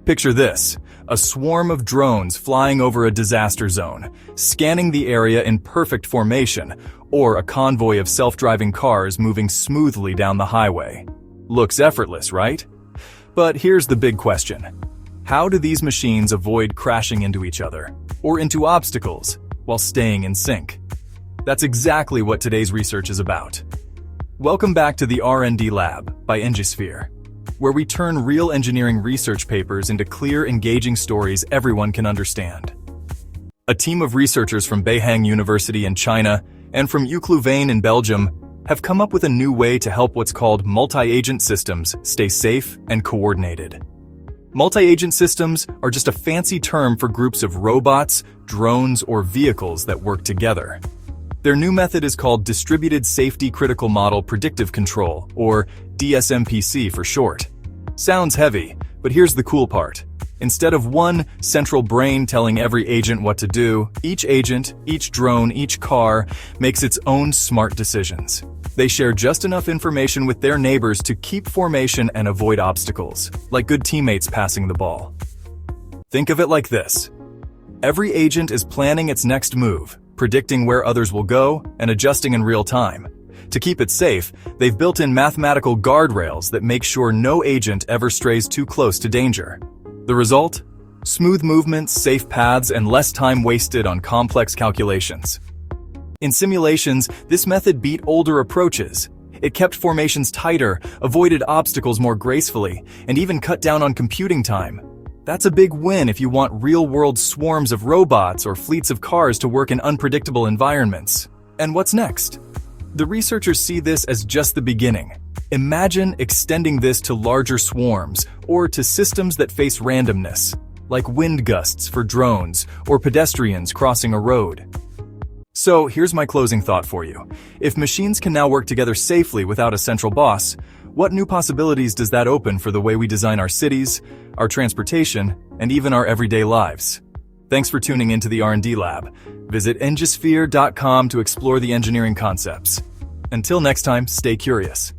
Picture this, a swarm of drones flying over a disaster zone, scanning the area in perfect formation, or a convoy of self-driving cars moving smoothly down the highway. Looks effortless, right? But here's the big question. How do these machines avoid crashing into each other, or into obstacles, while staying in sync? That's exactly what today's research is about. Welcome back to the R&D Lab by Engisphere, where we turn real engineering research papers into clear, engaging stories everyone can understand. A team of researchers from Beihang University in China and from UCLouvain in Belgium have come up with a new way to help what's called multi-agent systems stay safe and coordinated. Multi-agent systems are just a fancy term for groups of robots, drones, or vehicles that work together. Their new method is called Distributed Safety Critical Model Predictive Control, or DSMPC for short. Sounds heavy, but here's the cool part. Instead of one central brain telling every agent what to do, each agent, each drone, each car makes its own smart decisions. They share just enough information with their neighbors to keep formation and avoid obstacles, like good teammates passing the ball. Think of it like this. Every agent is planning its next move, predicting where others will go, and adjusting in real time. To keep it safe, they've built in mathematical guardrails that make sure no agent ever strays too close to danger. The result? Smooth movements, safe paths, and less time wasted on complex calculations. In simulations, this method beat older approaches. It kept formations tighter, avoided obstacles more gracefully, and even cut down on computing time. That's a big win if you want real-world swarms of robots or fleets of cars to work in unpredictable environments. And what's next? The researchers see this as just the beginning. Imagine extending this to larger swarms or to systems that face randomness, like wind gusts for drones or pedestrians crossing a road. So here's my closing thought for you. If machines can now work together safely without a central boss, what new possibilities does that open for the way we design our cities, our transportation, and even our everyday lives? Thanks for tuning into the R&D Lab. Visit engisphere.com to explore the engineering concepts. Until next time, stay curious.